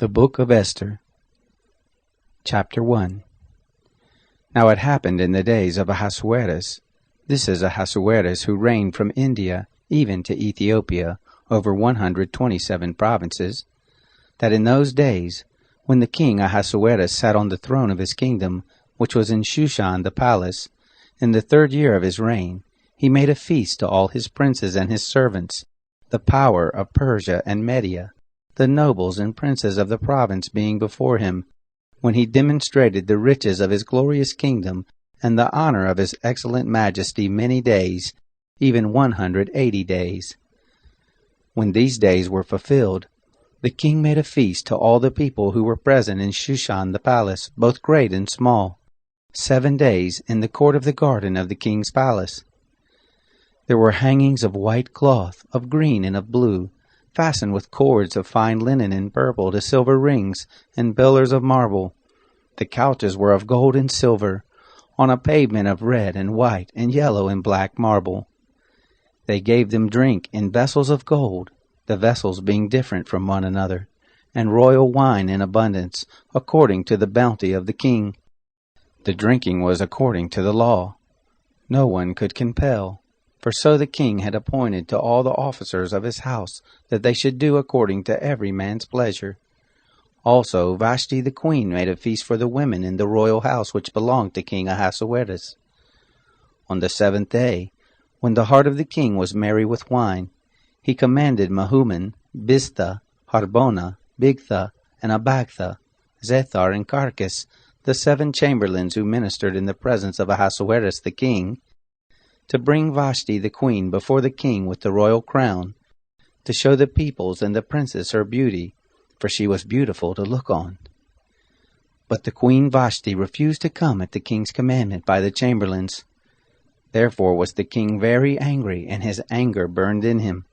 The Book of Esther, Chapter 1. Now it happened in the days of Ahasuerus, this is Ahasuerus who reigned from India even to Ethiopia over 127 provinces, that in those days, when the king Ahasuerus sat on the throne of his kingdom, which was in Shushan the palace, in the 3rd year of his reign, he made a feast to all his princes and his servants, the power of Persia and Media, the nobles and princes of the province being before him, when he demonstrated the riches of his glorious kingdom and the honor of his excellent majesty many days, even 180 days. When these days were fulfilled, the king made a feast to all the people who were present in Shushan the palace, both great and small, 7 days in the court of the garden of the king's palace. There were hangings of white cloth, of green and of blue, fastened with cords of fine linen and purple to silver rings and pillars of marble. The couches were of gold and silver, on a pavement of red and white and yellow and black marble. They gave them drink in vessels of gold, the vessels being different from one another, and royal wine in abundance, according to the bounty of the king. The drinking was according to the law. No one could compel. For so the king had appointed to all the officers of his house, that they should do according to every man's pleasure. Also Vashti the queen made a feast for the women in the royal house which belonged to King Ahasuerus. On the 7th day, when the heart of the king was merry with wine, he commanded Mehuman, Biztha, Harbona, Bigtha, and Abagtha, Zethar, and Carcas, the 7 chamberlains who ministered in the presence of Ahasuerus the king, to bring Vashti the queen before the king with the royal crown, to show the peoples and the princes her beauty, for she was beautiful to look on. But the queen Vashti refused to come at the king's commandment by the chamberlains. Therefore was the king very angry, and his anger burned in him.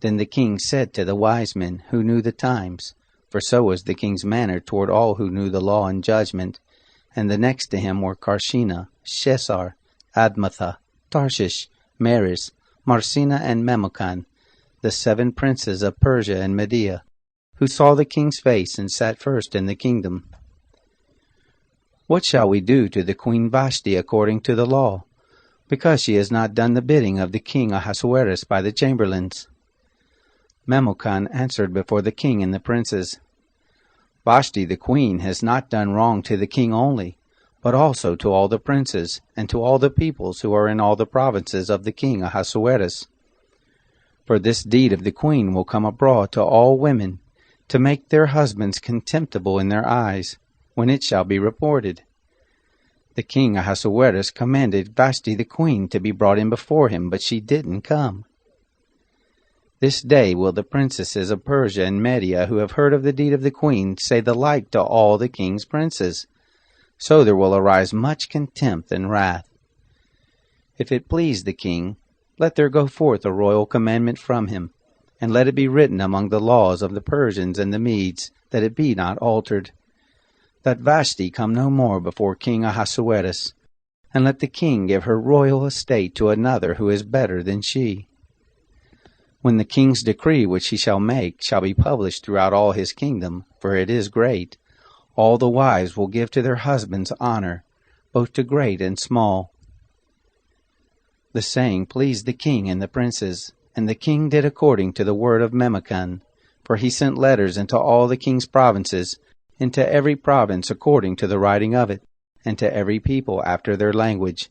Then the king said to the wise men who knew the times, for so was the king's manner toward all who knew the law and judgment, and the next to him were Carshena, Shesar, Admatha, Tarshish, Meres, Marsina, and Memucan, the 7 princes of Persia and Media, who saw the king's face and sat first in the kingdom. What shall we do to the queen Vashti according to the law, because she has not done the bidding of the king Ahasuerus by the chamberlains? Memucan answered before the king and the princes, Vashti the queen has not done wrong to the king only, but also to all the princes, and to all the peoples who are in all the provinces of the king Ahasuerus. For this deed of the queen will come abroad to all women, to make their husbands contemptible in their eyes, when it shall be reported. The king Ahasuerus commanded Vashti the queen to be brought in before him, but she didn't come. This day will the princesses of Persia and Media who have heard of the deed of the queen say the like to all the king's princes. So there will arise much contempt and wrath. If it please the king, let there go forth a royal commandment from him, and let it be written among the laws of the Persians and the Medes, that it be not altered, that Vashti come no more before King Ahasuerus, and let the king give her royal estate to another who is better than she. When the king's decree which he shall make shall be published throughout all his kingdom, for it is great, all the wives will give to their husbands honor, both to great and small. The saying pleased the king and the princes, and the king did according to the word of Memucan, for he sent letters into all the king's provinces, into every province according to the writing of it, and to every people after their language,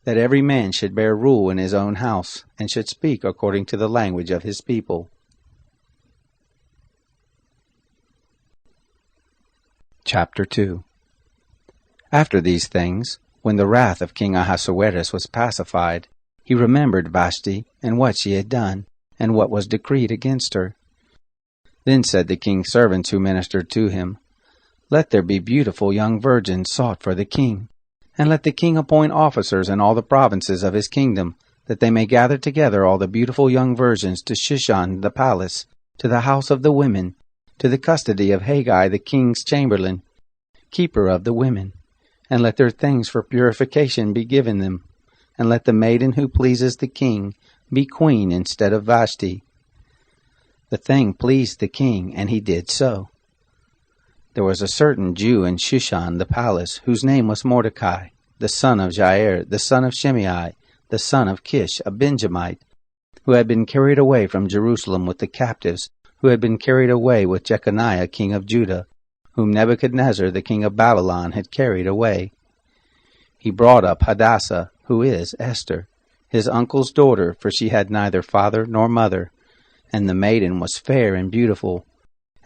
that every man should bear rule in his own house, and should speak according to the language of his people. Chapter 2. After these things, when the wrath of King Ahasuerus was pacified, he remembered Vashti, and what she had done, and what was decreed against her. Then said the king's servants who ministered to him, Let there be beautiful young virgins sought for the king, and let the king appoint officers in all the provinces of his kingdom, that they may gather together all the beautiful young virgins to Shushan the palace, to the house of the women, to the custody of Haggai the king's chamberlain, keeper of the women, and let their things for purification be given them, and let the maiden who pleases the king be queen instead of Vashti. The thing pleased the king, and he did so. There was a certain Jew in Shushan the palace, whose name was Mordecai, the son of Jair, the son of Shimei, the son of Kish, a Benjamite, who had been carried away from Jerusalem with the captives, who had been carried away with Jeconiah king of Judah, whom Nebuchadnezzar the king of Babylon had carried away. He brought up Hadassah, who is Esther, his uncle's daughter, for she had neither father nor mother, and the maiden was fair and beautiful.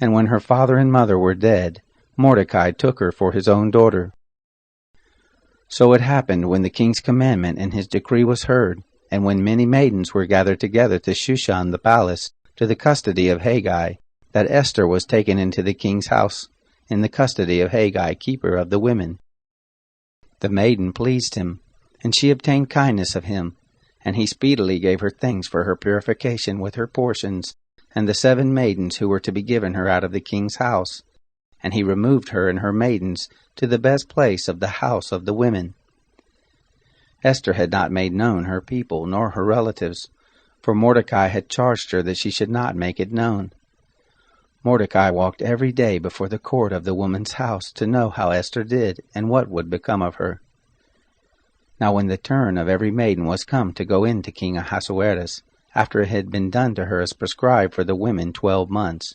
And when her father and mother were dead, Mordecai took her for his own daughter. So it happened, when the king's commandment and his decree was heard, and when many maidens were gathered together to Shushan the palace, to the custody of Haggai, that Esther was taken into the king's house, in the custody of Haggai, keeper of the women. The maiden pleased him, and she obtained kindness of him, and he speedily gave her things for her purification with her portions, and the 7 maidens who were to be given her out of the king's house. And he removed her and her maidens to the best place of the house of the women. Esther had not made known her people nor her relatives, for Mordecai had charged her that she should not make it known. Mordecai walked every day before the court of the woman's house to know how Esther did and what would become of her. Now when the turn of every maiden was come to go in to King Ahasuerus, after it had been done to her as prescribed for the women 12 months,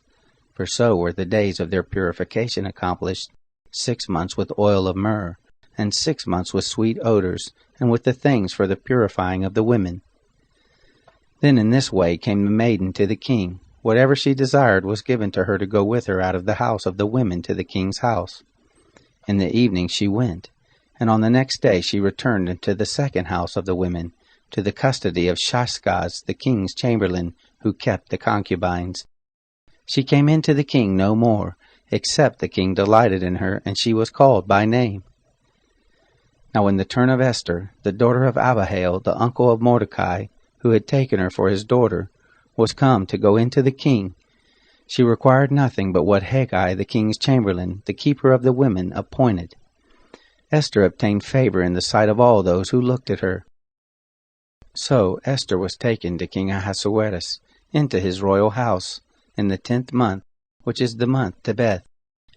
for so were the days of their purification accomplished, 6 months with oil of myrrh, and 6 months with sweet odors, and with the things for the purifying of the women. Then in this way came the maiden to the king. Whatever she desired was given to her to go with her out of the house of the women to the king's house. In the evening she went, and on the next day she returned into the second house of the women, to the custody of Shashgaz, the king's chamberlain, who kept the concubines. She came in to the king no more, except the king delighted in her, and she was called by name. Now when the turn of Esther, the daughter of Abihail, the uncle of Mordecai, who had taken her for his daughter, was come to go into the king, she required nothing but what Haggai, the king's chamberlain, the keeper of the women, appointed. Esther obtained favor in the sight of all those who looked at her. So Esther was taken to King Ahasuerus into his royal house in the 10th month, which is the month Tebeth,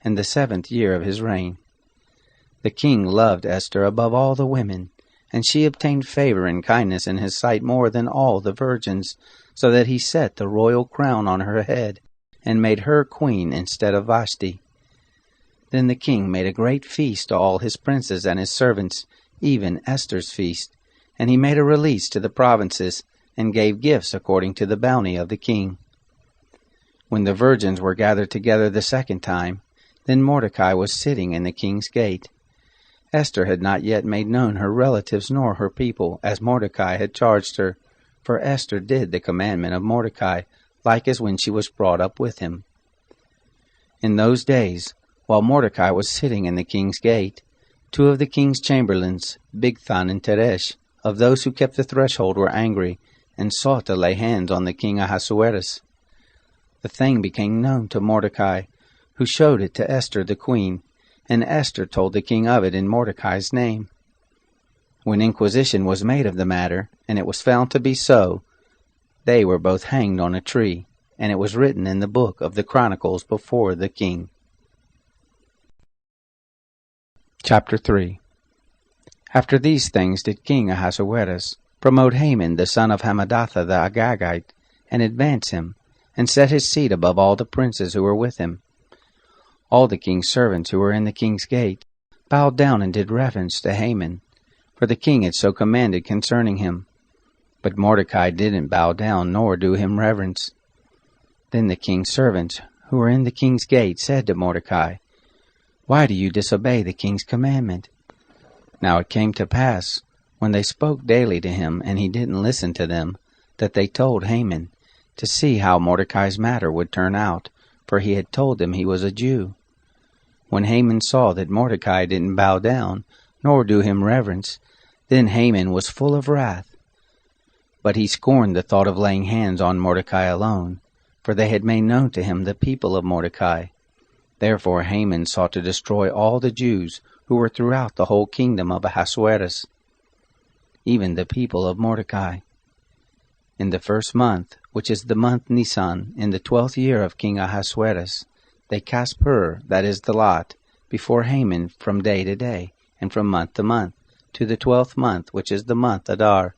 in the 7th year of his reign. The king loved Esther above all the women, and she obtained favor and kindness in his sight more than all the virgins, so that he set the royal crown on her head, and made her queen instead of Vashti. Then the king made a great feast to all his princes and his servants, even Esther's feast, and he made a release to the provinces, and gave gifts according to the bounty of the king. When the virgins were gathered together the second time, then Mordecai was sitting in the king's gate. Esther had not yet made known her relatives nor her people, as Mordecai had charged her, for Esther did the commandment of Mordecai, like as when she was brought up with him. In those days, while Mordecai was sitting in the king's gate, 2 of the king's chamberlains, Bigthan and Teresh, of those who kept the threshold, were angry, and sought to lay hands on the king Ahasuerus. The thing became known to Mordecai, who showed it to Esther the queen, and Esther told the king of it in Mordecai's name. When inquisition was made of the matter, and it was found to be so, they were both hanged on a tree, and it was written in the book of the Chronicles before the king. Chapter 3. After these things did King Ahasuerus promote Haman the son of Hammedatha the Agagite, and advance him, and set his seat above all the princes who were with him. All the king's servants who were in the king's gate bowed down and did reverence to Haman, for the king had so commanded concerning him. But Mordecai didn't bow down nor do him reverence. Then the king's servants who were in the king's gate said to Mordecai, "Why do you disobey the king's commandment?" Now it came to pass, when they spoke daily to him, and he didn't listen to them, that they told Haman, to see how Mordecai's matter would turn out, for he had told them he was a Jew. When Haman saw that Mordecai didn't bow down, nor do him reverence, then Haman was full of wrath. But he scorned the thought of laying hands on Mordecai alone, for they had made known to him the people of Mordecai. Therefore Haman sought to destroy all the Jews who were throughout the whole kingdom of Ahasuerus, even the people of Mordecai. In the 1st month, which is the month Nisan, in the 12th year of King Ahasuerus, they cast pur, that is the lot, before Haman from day to day, and from month to month, to the 12th month, which is the month Adar.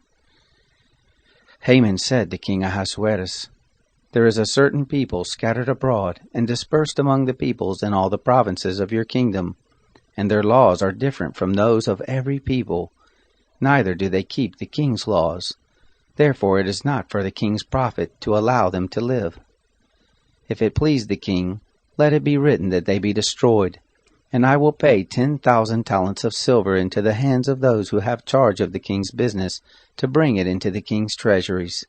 Haman said to King Ahasuerus, There is a certain people scattered abroad and dispersed among the peoples in all the provinces of your kingdom, and their laws are different from those of every people, neither do they keep the king's laws. Therefore it is not for the king's profit to allow them to live. If it please the king, let it be written that they be destroyed, and I will pay 10,000 talents of silver into the hands of those who have charge of the king's business, to bring it into the king's treasuries.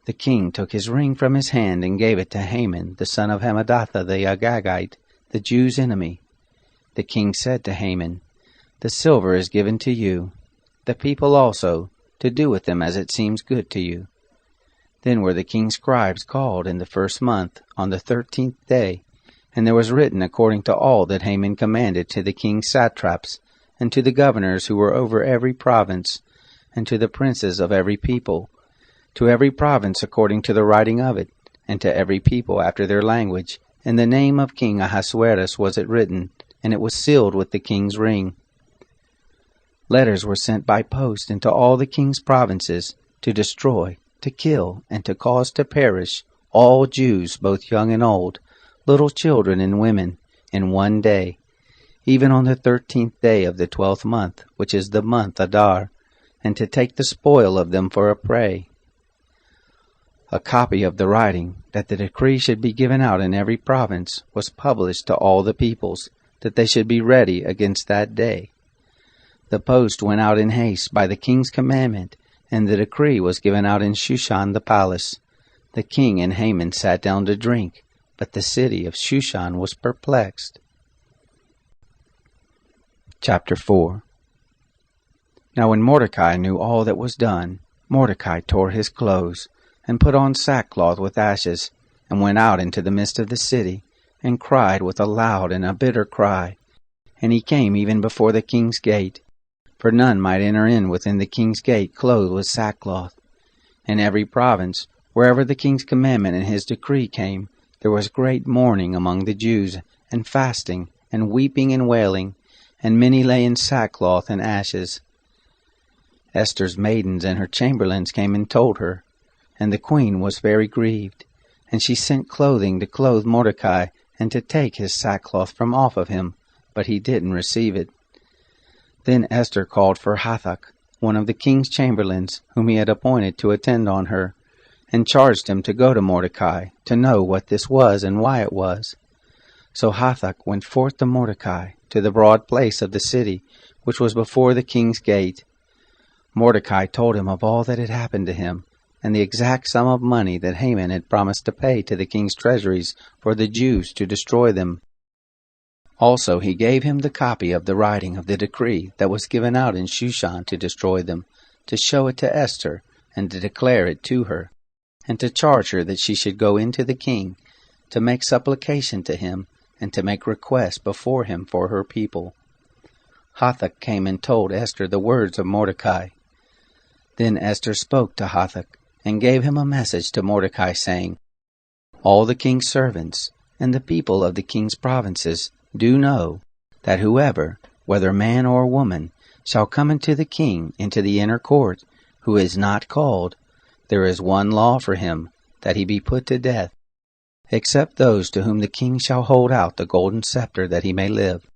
The king took his ring from his hand and gave it to Haman, the son of Hammedatha the Agagite, the Jews' enemy. The king said to Haman, The silver is given to you, the people also, to do with them as it seems good to you. Then were the king's scribes called in the 1st month, on the 13th day, and there was written according to all that Haman commanded to the king's satraps, and to the governors who were over every province, and to the princes of every people, to every province according to the writing of it, and to every people after their language. In the name of King Ahasuerus was it written, and it was sealed with the king's ring. Letters were sent by post into all the king's provinces, to destroy, to kill, and to cause to perish all Jews, both young and old, little children and women, in one day, even on the 13th day of the 12th month, which is the month Adar, and to take the spoil of them for a prey. A copy of the writing, that the decree should be given out in every province, was published to all the peoples, that they should be ready against that day. The post went out in haste by the king's commandment, and the decree was given out in Shushan the palace. The king and Haman sat down to drink, but the city of Shushan was perplexed. Chapter 4. Now when Mordecai knew all that was done, Mordecai tore his clothes, and put on sackcloth with ashes, and went out into the midst of the city, and cried with a loud and a bitter cry. And he came even before the king's gate, for none might enter in within the king's gate clothed with sackcloth. In every province, wherever the king's commandment and his decree came, there was great mourning among the Jews, and fasting, and weeping and wailing, and many lay in sackcloth and ashes. Esther's maidens and her chamberlains came and told her, and the queen was very grieved, and she sent clothing to clothe Mordecai, and to take his sackcloth from off of him, but he didn't receive it. Then Esther called for Hathach, one of the king's chamberlains, whom he had appointed to attend on her, and charged him to go to Mordecai, to know what this was and why it was. So Hathach went forth to Mordecai, to the broad place of the city, which was before the king's gate. Mordecai told him of all that had happened to him, and the exact sum of money that Haman had promised to pay to the king's treasuries for the Jews to destroy them. Also he gave him the copy of the writing of the decree that was given out in Shushan to destroy them, to show it to Esther, and to declare it to her, and to charge her that she should go into the king, to make supplication to him, and to make request before him for her people. Hathach came and told Esther the words of Mordecai. Then Esther spoke to Hathach, and gave him a message to Mordecai, saying, All the king's servants, and the people of the king's provinces, do know, that whoever, whether man or woman, shall come into the king into the inner court, who is not called, there is one law for him, that he be put to death, except those to whom the king shall hold out the golden scepter, that he may live.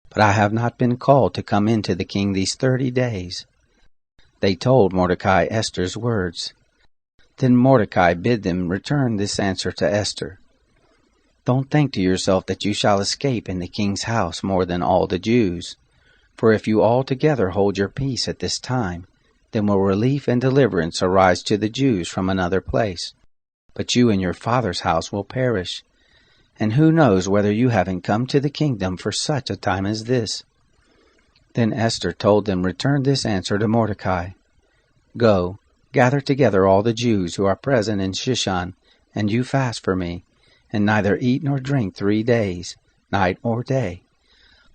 But I have not been called to come into the king these 30 days. They told Mordecai Esther's words. Then Mordecai bid them return this answer to Esther. Don't think to yourself that you shall escape in the king's house more than all the Jews. For if you altogether hold your peace at this time, then will relief and deliverance arise to the Jews from another place. But you and your father's house will perish. And who knows whether you haven't come to the kingdom for such a time as this? Then Esther told them return this answer to Mordecai. Go, gather together all the Jews who are present in Shushan, and you fast for me, and neither eat nor drink 3 days, night or day.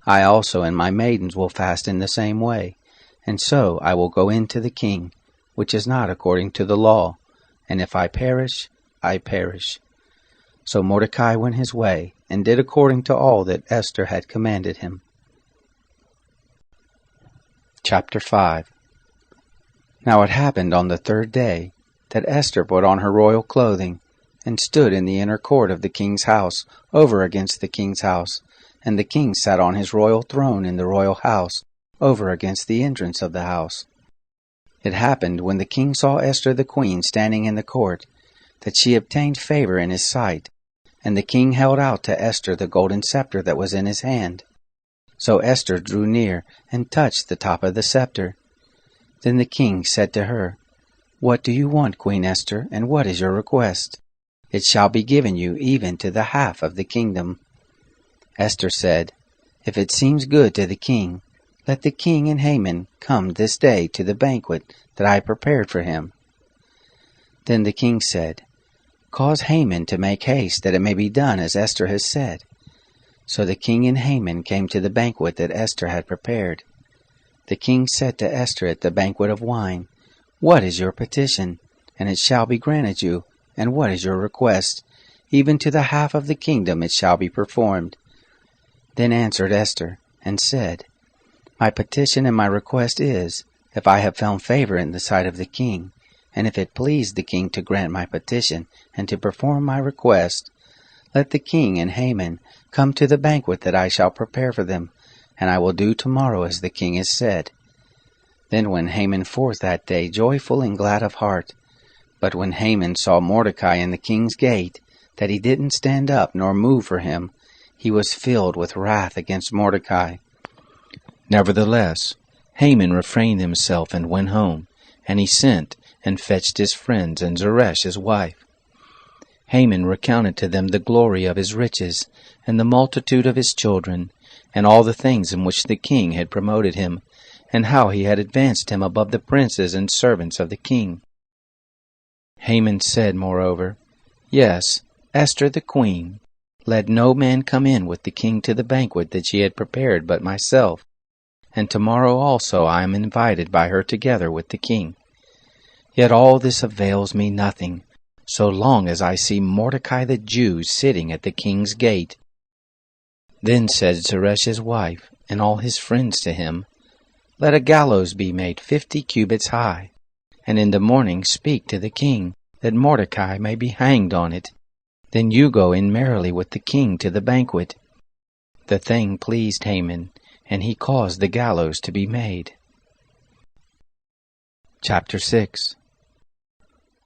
I also and my maidens will fast in the same way, and so I will go in to the king, which is not according to the law, and if I perish, I perish. So Mordecai went his way, and did according to all that Esther had commanded him. Chapter 5. Now it happened on the 3rd day, that Esther put on her royal clothing, and stood in the inner court of the king's house, over against the king's house, and the king sat on his royal throne in the royal house, over against the entrance of the house. It happened, when the king saw Esther the queen standing in the court, that she obtained favor in his sight, and the king held out to Esther the golden scepter that was in his hand. So Esther drew near, and touched the top of the scepter. Then the king said to her, "What do you want, Queen Esther, and what is your request? It shall be given you even to the half of the kingdom." Esther said, "If it seems good to the king, let the king and Haman come this day to the banquet that I prepared for him." Then the king said, "Cause Haman to make haste, that it may be done as Esther has said." So the king and Haman came to the banquet that Esther had prepared. The king said to Esther at the banquet of wine, "What is your petition? And it shall be granted you. And what is your request? Even to the half of the kingdom it shall be performed." Then answered Esther, and said, "My petition and my request is, if I have found favor in the sight of the king, and if it please the king to grant my petition and to perform my request, let the king and Haman come to the banquet that I shall prepare for them, and I will do tomorrow as the king has said." Then went Haman forth that day joyful and glad of heart. But when Haman saw Mordecai in the king's gate, that he didn't stand up nor move for him, he was filled with wrath against Mordecai. Nevertheless, Haman refrained himself and went home, and he sent and fetched his friends and Zeresh his wife. Haman recounted to them the glory of his riches, and the multitude of his children, and all the things in which the king had promoted him, and how he had advanced him above the princes and servants of the king. Haman said, moreover, "Yes, Esther the queen, let no man come in with the king to the banquet that she had prepared but myself, and tomorrow also I am invited by her together with the king. Yet all this avails me nothing, so long as I see Mordecai the Jew sitting at the king's gate." Then said Zeresh his wife, and all his friends to him, "Let a gallows be made 50 cubits high, and in the morning speak to the king, that Mordecai may be hanged on it. Then you go in merrily with the king to the banquet." The thing pleased Haman, and he caused the gallows to be made. Chapter 6.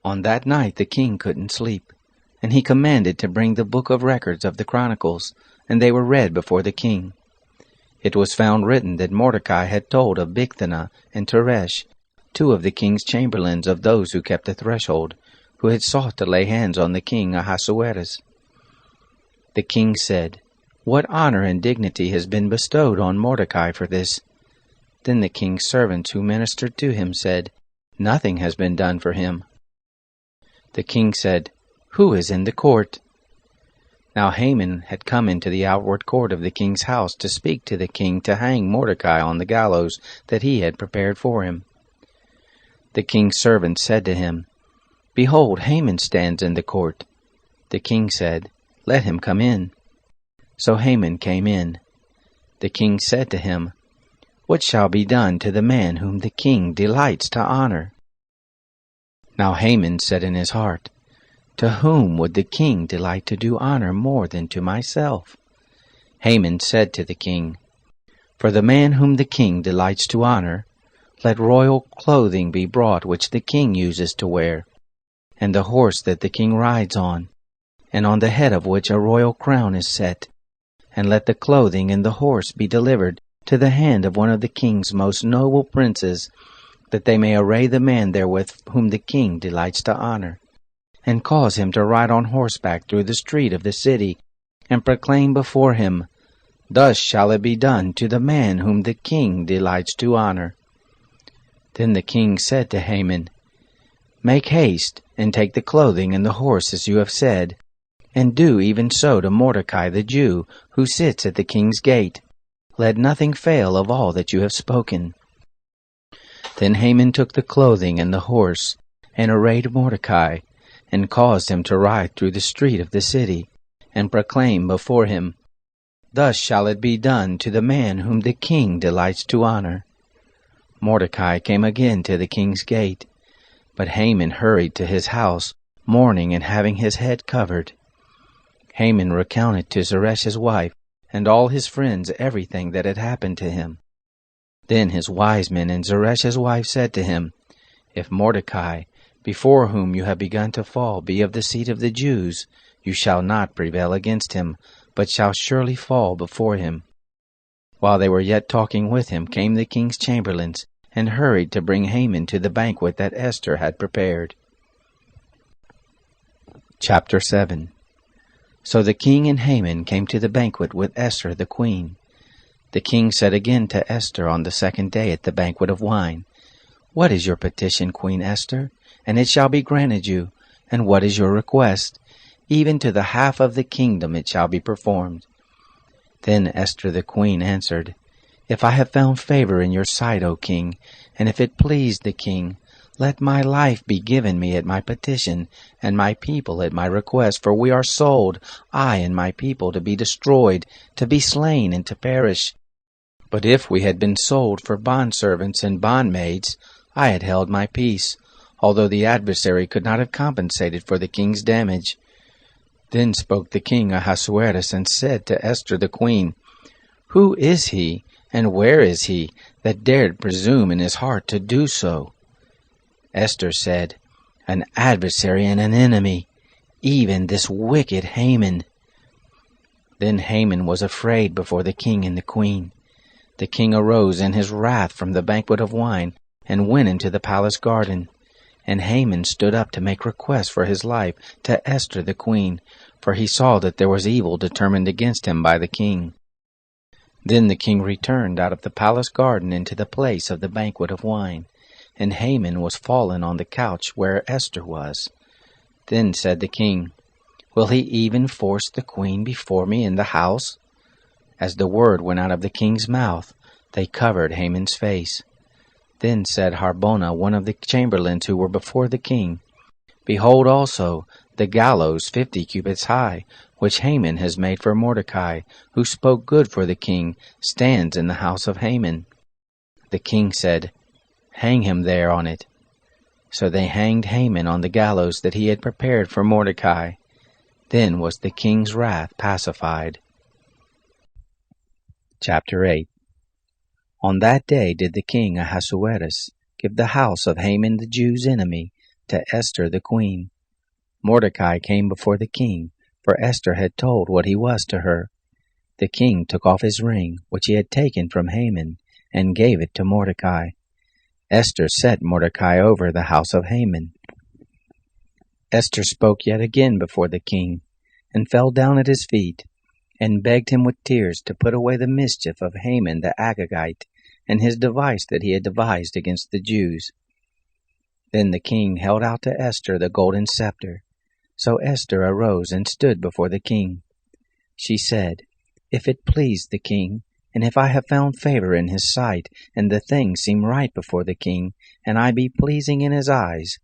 On that night the king couldn't sleep, and he commanded to bring the book of records of the Chronicles, and they were read before the king. It was found written that Mordecai had told of Bigthana and Teresh, 2 of the king's chamberlains of those who kept the threshold, who had sought to lay hands on the king Ahasuerus. The king said, "What honor and dignity has been bestowed on Mordecai for this?" Then the king's servants who ministered to him said, "Nothing has been done for him." The king said, "Who is in the court?" Now Haman had come into the outward court of the king's house to speak to the king to hang Mordecai on the gallows that he had prepared for him. The king's servant said to him, "Behold, Haman stands in the court." The king said, "Let him come in." So Haman came in. The king said to him, "What shall be done to the man whom the king delights to honor?" Now Haman said in his heart, "To whom would the king delight to do honor more than to myself?" Haman said to the king, "For the man whom the king delights to honor, let royal clothing be brought which the king uses to wear, and the horse that the king rides on, and on the head of which a royal crown is set, and let the clothing and the horse be delivered to the hand of one of the king's most noble princes, that they may array the man therewith whom the king delights to honor, and cause him to ride on horseback through the street of the city, and proclaim before him, 'Thus shall it be done to the man whom the king delights to honor.'" Then the king said to Haman, "Make haste, and take the clothing and the horse as you have said, and do even so to Mordecai the Jew, who sits at the king's gate. Let nothing fail of all that you have spoken." Then Haman took the clothing and the horse, and arrayed Mordecai, and caused him to ride through the street of the city, and proclaim before him, "Thus shall it be done to the man whom the king delights to honor." Mordecai came again to the king's gate, but Haman hurried to his house, mourning and having his head covered. Haman recounted to Zeresh's wife and all his friends everything that had happened to him. Then his wise men and Zeresh's wife said to him, "If Mordecai, before whom you have begun to fall, be of the seed of the Jews, you shall not prevail against him, but shall surely fall before him." While they were yet talking with him, came the king's chamberlains, and hurried to bring Haman to the banquet that Esther had prepared. Chapter 7. So the king and Haman came to the banquet with Esther the queen. The king said again to Esther on the second day at the banquet of wine, "What is your petition, Queen Esther? And it shall be granted you. And what is your request? Even to the half of the kingdom it shall be performed." Then Esther the queen answered, "If I have found favor in your sight, O king, and if it please the king, let my life be given me at my petition, and my people at my request, for we are sold, I and my people, to be destroyed, to be slain, and to perish. But if we had been sold for bondservants and bondmaids, I had held my peace, although the adversary could not have compensated for the king's damage." Then spoke the king Ahasuerus and said to Esther the queen, "Who is he, and where is he, that dared presume in his heart to do so?" Esther said, "An adversary and an enemy, even this wicked Haman." Then Haman was afraid before the king and the queen. The king arose in his wrath from the banquet of wine, and went into the palace garden. And Haman stood up to make request for his life to Esther the queen, for he saw that there was evil determined against him by the king. Then the king returned out of the palace garden into the place of the banquet of wine, and Haman was fallen on the couch where Esther was. Then said the king, "Will he even force the queen before me in the house?" As the word went out of the king's mouth, they covered Haman's face. Then said Harbona, one of the chamberlains who were before the king, "Behold also the gallows 50 cubits high, which Haman has made for Mordecai, who spoke good for the king, stands in the house of Haman." The king said, "Hang him there on it." So they hanged Haman on the gallows that he had prepared for Mordecai. Then was the king's wrath pacified. Chapter 8. On that day did the king Ahasuerus give the house of Haman the Jew's enemy to Esther the queen. Mordecai came before the king, for Esther had told what he was to her. The king took off his ring, which he had taken from Haman, and gave it to Mordecai. Esther set Mordecai over the house of Haman. Esther spoke yet again before the king, and fell down at his feet, and begged him with tears to put away the mischief of Haman the Agagite, and his device that he had devised against the Jews. Then the king held out to Esther the golden scepter. So Esther arose and stood before the king. She said, "If it please the king, and if I have found favor in his sight, and the thing seem right before the king, and I be pleasing in his eyes,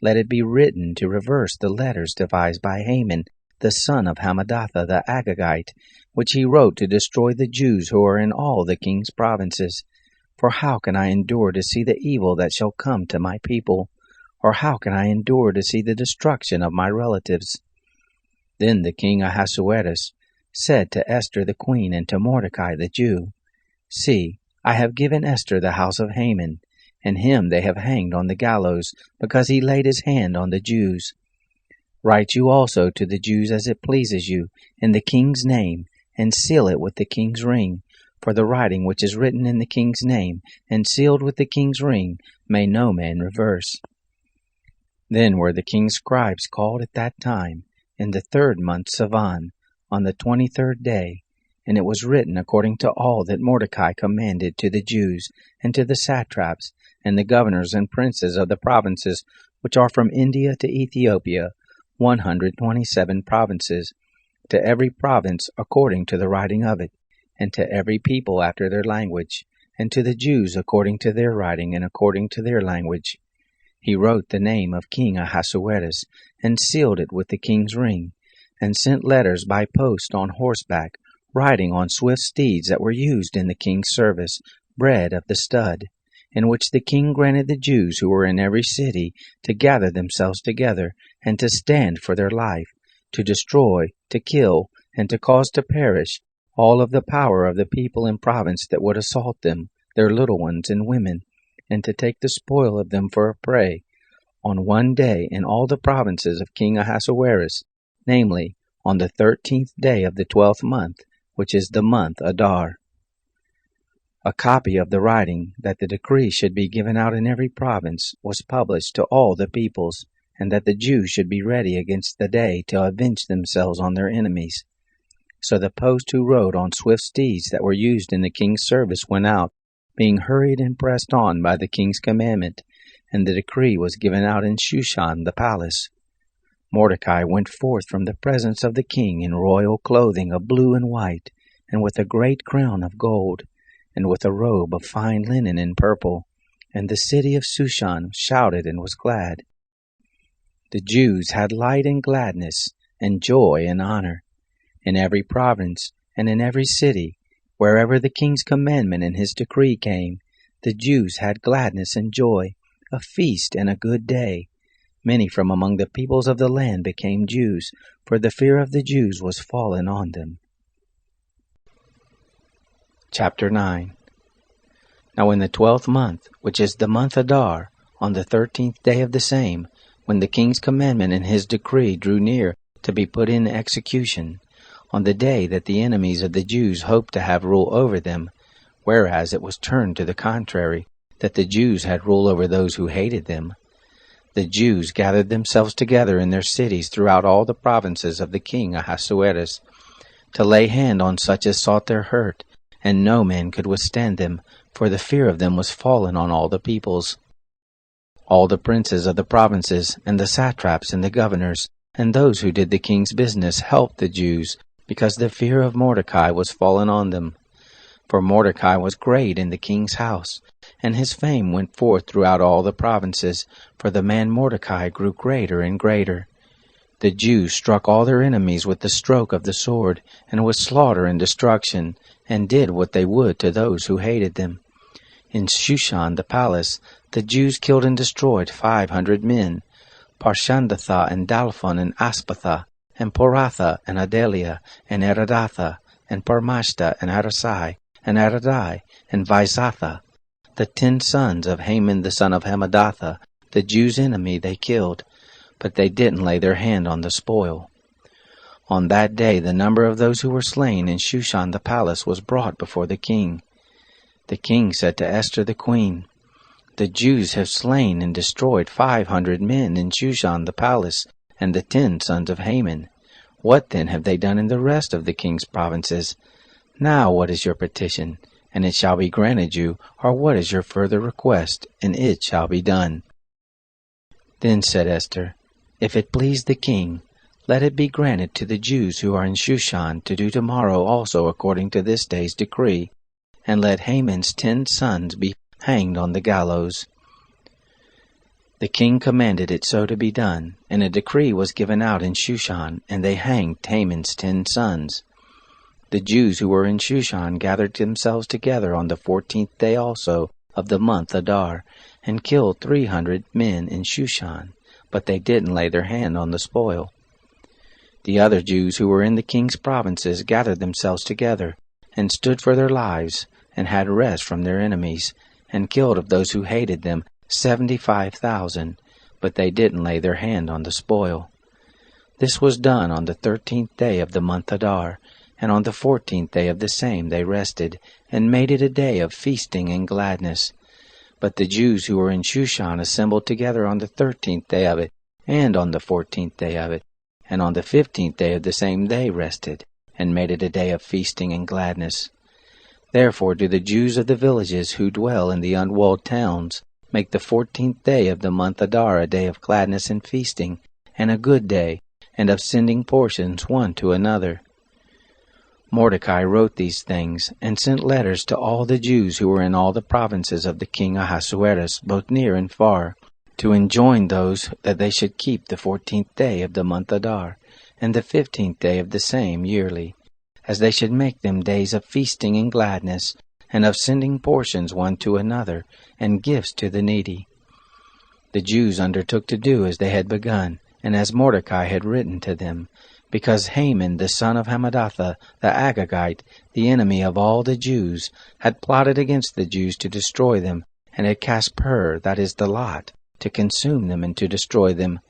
let it be written to reverse the letters devised by Haman, the son of Hammedatha the Agagite, which he wrote to destroy the Jews who are in all the king's provinces. For how can I endure to see the evil that shall come to my people? Or how can I endure to see the destruction of my relatives?" Then the king Ahasuerus said to Esther the queen and to Mordecai the Jew, "See, I have given Esther the house of Haman, and him they have hanged on the gallows, because he laid his hand on the Jews. Write you also to the Jews as it pleases you, in the king's name, and seal it with the king's ring, for the writing which is written in the king's name, and sealed with the king's ring, may no man reverse." Then were the king's scribes called at that time, in the 3rd month Sivan, on the 23rd day, and it was written according to all that Mordecai commanded to the Jews, and to the satraps, and the governors and princes of the provinces which are from India to Ethiopia, 127 provinces, to every province according to the writing of it, and to every people after their language, and to the Jews according to their writing and according to their language. He wrote the name of King Ahasuerus, and sealed it with the king's ring, and sent letters by post on horseback, riding on swift steeds that were used in the king's service, bred of the stud, in which the king granted the Jews who were in every city to gather themselves together, and to stand for their life, to destroy, to kill, and to cause to perish all of the power of the people in province that would assault them, their little ones and women, and to take the spoil of them for a prey, on one day in all the provinces of King Ahasuerus, namely, on the 13th day of the 12th month, which is the month Adar. A copy of the writing, that the decree should be given out in every province, was published to all the peoples, and that the Jews should be ready against the day to avenge themselves on their enemies. So the post who rode on swift steeds that were used in the king's service went out, being hurried and pressed on by the king's commandment, and the decree was given out in Shushan the palace. Mordecai went forth from the presence of the king in royal clothing of blue and white, and with a great crown of gold, and with a robe of fine linen and purple, and the city of Shushan shouted and was glad. The Jews had light and gladness, and joy and honor. In every province, and in every city, wherever the king's commandment and his decree came, the Jews had gladness and joy, a feast and a good day. Many from among the peoples of the land became Jews, for the fear of the Jews was fallen on them. Chapter 9. Now in the 12th month, which is the month Adar, on the 13th day of the same, when the king's commandment and his decree drew near to be put in execution, on the day that the enemies of the Jews hoped to have rule over them, whereas it was turned to the contrary, that the Jews had rule over those who hated them, the Jews gathered themselves together in their cities throughout all the provinces of the king Ahasuerus, to lay hand on such as sought their hurt, and no man could withstand them, for the fear of them was fallen on all the peoples. All the princes of the provinces, and the satraps and the governors, and those who did the king's business helped the Jews, because the fear of Mordecai was fallen on them. For Mordecai was great in the king's house, and his fame went forth throughout all the provinces, for the man Mordecai grew greater and greater. The Jews struck all their enemies with the stroke of the sword, and with slaughter and destruction, and did what they would to those who hated them. In Shushan the palace, the Jews killed and destroyed 500 men, Parshandatha and Dalphon and Aspatha, and Poratha and Adelia, and Eradatha, and Parmashta and Arasai, and Aradai, and Vaizatha. The 10 sons of Haman the son of Hammedatha, the Jews' enemy, they killed, but they didn't lay their hand on the spoil. On that day the number of those who were slain in Shushan the palace was brought before the king. The king said to Esther the queen, "The Jews have slain and destroyed 500 men in Shushan the palace, and the 10 sons of Haman. What then have they done in the rest of the king's provinces? Now what is your petition? And it shall be granted you, or what is your further request? And it shall be done." Then said Esther, "If it please the king, let it be granted to the Jews who are in Shushan to do tomorrow also according to this day's decree, and let Haman's 10 sons be hanged on the gallows." The king commanded it so to be done, and a decree was given out in Shushan, and they hanged Haman's 10 sons. The Jews who were in Shushan gathered themselves together on the 14th day also of the month Adar, and killed 300 men in Shushan, but they didn't lay their hand on the spoil. The other Jews who were in the king's provinces gathered themselves together, and stood for their lives, and had rest from their enemies, and killed of those who hated them 75,000, but they didn't lay their hand on the spoil. This was done on the 13th day of the month Adar, and on the 14th day of the same they rested, and made it a day of feasting and gladness. But the Jews who were in Shushan assembled together on the 13th day of it, and on the 14th day of it, and on the 15th day of the same they rested, and made it a day of feasting and gladness. Therefore do the Jews of the villages who dwell in the unwalled towns make the 14th day of the month Adar a day of gladness and feasting, and a good day, and of sending portions one to another. Mordecai wrote these things, and sent letters to all the Jews who were in all the provinces of the king Ahasuerus, both near and far, to enjoin those that they should keep the 14th day of the month Adar, and the 15th day of the same yearly, as they should make them days of feasting and gladness, and of sending portions one to another, and gifts to the needy. The Jews undertook to do as they had begun, and as Mordecai had written to them, because Haman the son of Hammedatha the Agagite, the enemy of all the Jews, had plotted against the Jews to destroy them, and had cast pur, that is the lot, to consume them and to destroy them.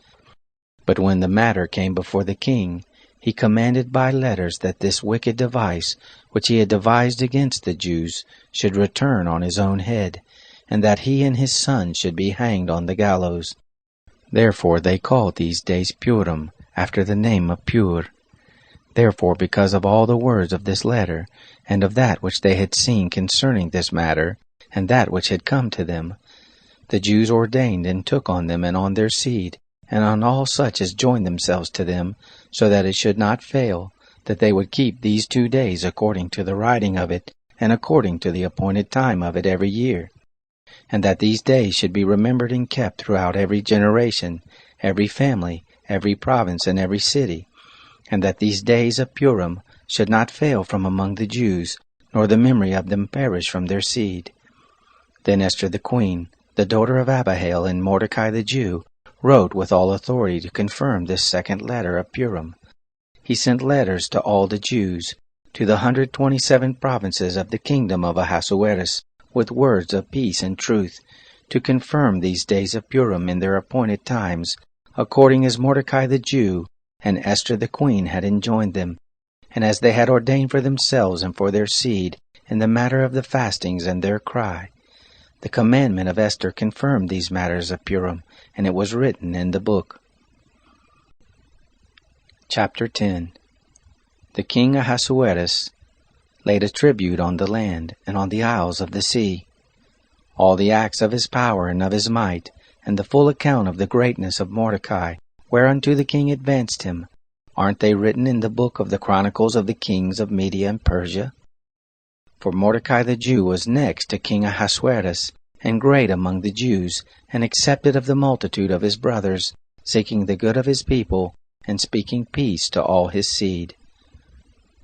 But when the matter came before the king, he commanded by letters that this wicked device, which he had devised against the Jews, should return on his own head, and that he and his son should be hanged on the gallows. Therefore they called these days Purim, after the name of Pur. Therefore, because of all the words of this letter, and of that which they had seen concerning this matter, and that which had come to them, the Jews ordained and took on them and on their seed, and on all such as joined themselves to them, so that it should not fail, that they would keep these 2 days according to the writing of it, and according to the appointed time of it every year, and that these days should be remembered and kept throughout every generation, every family, every province, and every city, and that these days of Purim should not fail from among the Jews, nor the memory of them perish from their seed. Then Esther the queen, the daughter of Abihail, and Mordecai the Jew, wrote with all authority to confirm this second letter of Purim. He sent letters to all the Jews, to the 127 provinces of the kingdom of Ahasuerus, with words of peace and truth, to confirm these days of Purim in their appointed times, according as Mordecai the Jew and Esther the queen had enjoined them, and as they had ordained for themselves and for their seed, in the matter of the fastings and their cry. The commandment of Esther confirmed these matters of Purim, and it was written in the book. Chapter 10. The king Ahasuerus laid a tribute on the land and on the isles of the sea. All the acts of his power and of his might, and the full account of the greatness of Mordecai, whereunto the king advanced him, aren't they written in the book of the Chronicles of the kings of Media and Persia? For Mordecai the Jew was next to King Ahasuerus, and great among the Jews, and accepted of the multitude of his brothers, seeking the good of his people, and speaking peace to all his seed.